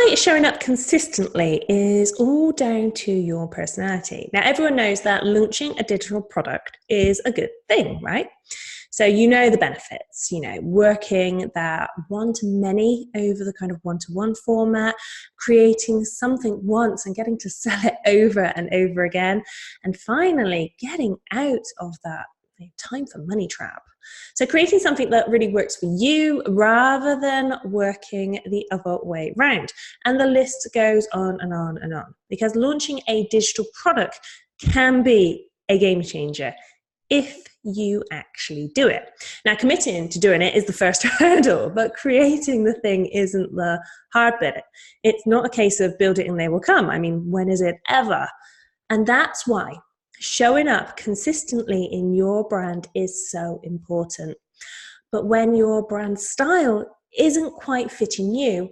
why showing up consistently is all down to your personality. Now, everyone knows that launching a digital product is a good thing, right? So you know the benefits, working that one-to-many over the kind of one-to-one format, creating something once and getting to sell it over and over again, and finally getting out of that time for money trap. So creating something that really works for you rather than working the other way around. And the list goes on and on and on, because launching a digital product can be a game changer if you actually do it. Now, committing to doing it is the first hurdle, but creating the thing isn't the hard bit. It's not a case of build it and they will come. I mean, when is it ever? And that's why showing up consistently in your brand is so important. But when your brand style isn't quite fitting you,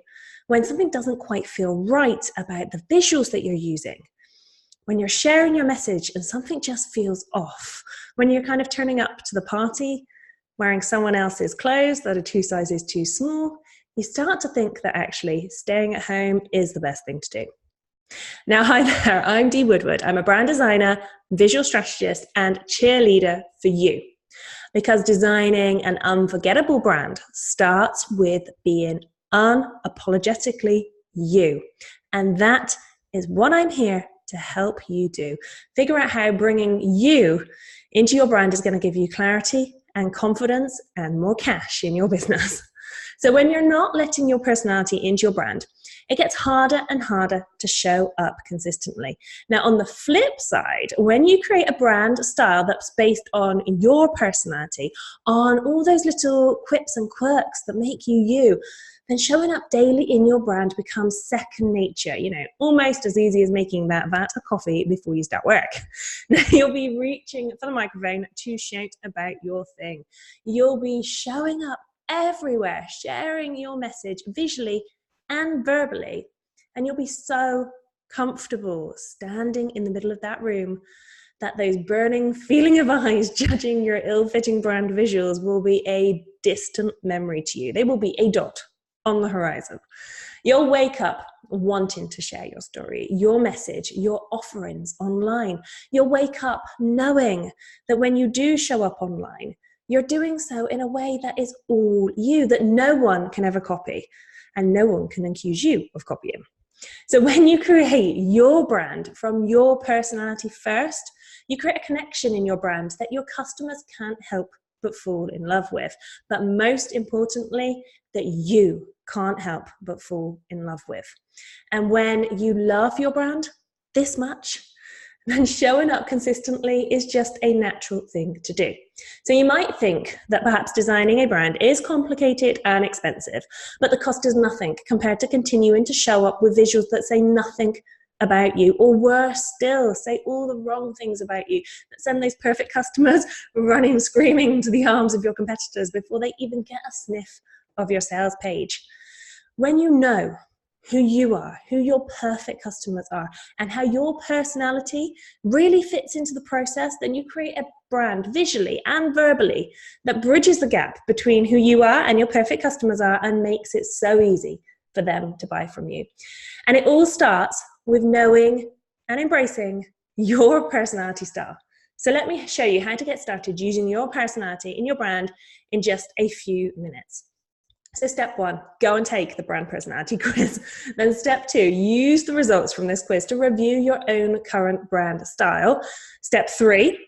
when something doesn't quite feel right about the visuals that you're using, when you're sharing your message and something just feels off, when you're kind of turning up to the party wearing someone else's clothes that are 2 sizes too small, you start to think that actually staying at home is the best thing to do. Now, hi there, I'm Dee Woodward. I'm a brand designer, visual strategist, and cheerleader for you. Because designing an unforgettable brand starts with being unapologetically you. And that is what I'm here to help you do. Figure out how bringing you into your brand is going to give you clarity and confidence and more cash in your business. So when you're not letting your personality into your brand, it gets harder and harder to show up consistently. Now, on the flip side, when you create a brand style that's based on your personality, on all those little quips and quirks that make you you, then showing up daily in your brand becomes second nature, almost as easy as making that vat of coffee before you start work. Now, you'll be reaching for the microphone to shout about your thing. You'll be showing up everywhere, sharing your message visually and verbally, and you'll be so comfortable standing in the middle of that room that those burning feeling of eyes judging your ill-fitting brand visuals will be a distant memory to you. They will be a dot on the horizon. You'll wake up wanting to share your story, your message, your offerings online. You'll wake up knowing that when you do show up online, you're doing so in a way that is all you, that no one can ever copy. And no one can accuse you of copying. So when you create your brand from your personality first, you create a connection in your brand that your customers can't help but fall in love with. But most importantly, that you can't help but fall in love with. And when you love your brand this much, then showing up consistently is just a natural thing to do. So you might think that perhaps designing a brand is complicated and expensive, but the cost is nothing compared to continuing to show up with visuals that say nothing about you, or worse still, say all the wrong things about you, that send those perfect customers running, screaming into the arms of your competitors before they even get a sniff of your sales page. When you know who you are, who your perfect customers are, and how your personality really fits into the process, then you create a brand visually and verbally that bridges the gap between who you are and your perfect customers are and makes it so easy for them to buy from you. And it all starts with knowing and embracing your personality style. So let me show you how to get started using your personality in your brand in just a few minutes. So step 1, go and take the brand personality quiz. Then step 2, use the results from this quiz to review your own current brand style. Step 3,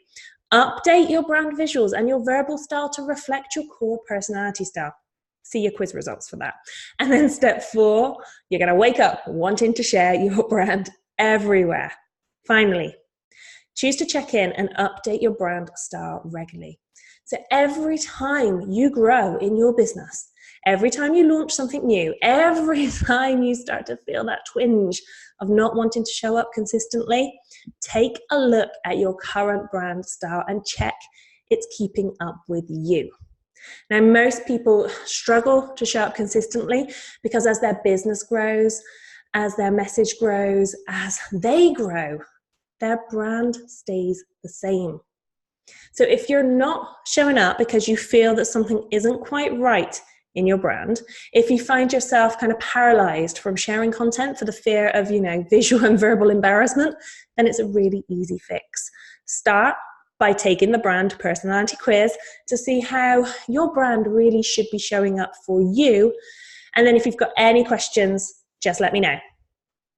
update your brand visuals and your verbal style to reflect your core personality style. See your quiz results for that. And then step 4, you're going to wake up wanting to share your brand everywhere. Finally, choose to check in and update your brand style regularly. So every time you grow in your business, every time you launch something new, every time you start to feel that twinge of not wanting to show up consistently, take a look at your current brand style and check it's keeping up with you. Now, most people struggle to show up consistently because as their business grows, as their message grows, as they grow, their brand stays the same. So if you're not showing up because you feel that something isn't quite right in your brand. If you find yourself kind of paralyzed from sharing content for the fear of, visual and verbal embarrassment, then it's a really easy fix. Start by taking the brand personality quiz to see how your brand really should be showing up for you. And then if you've got any questions, just let me know.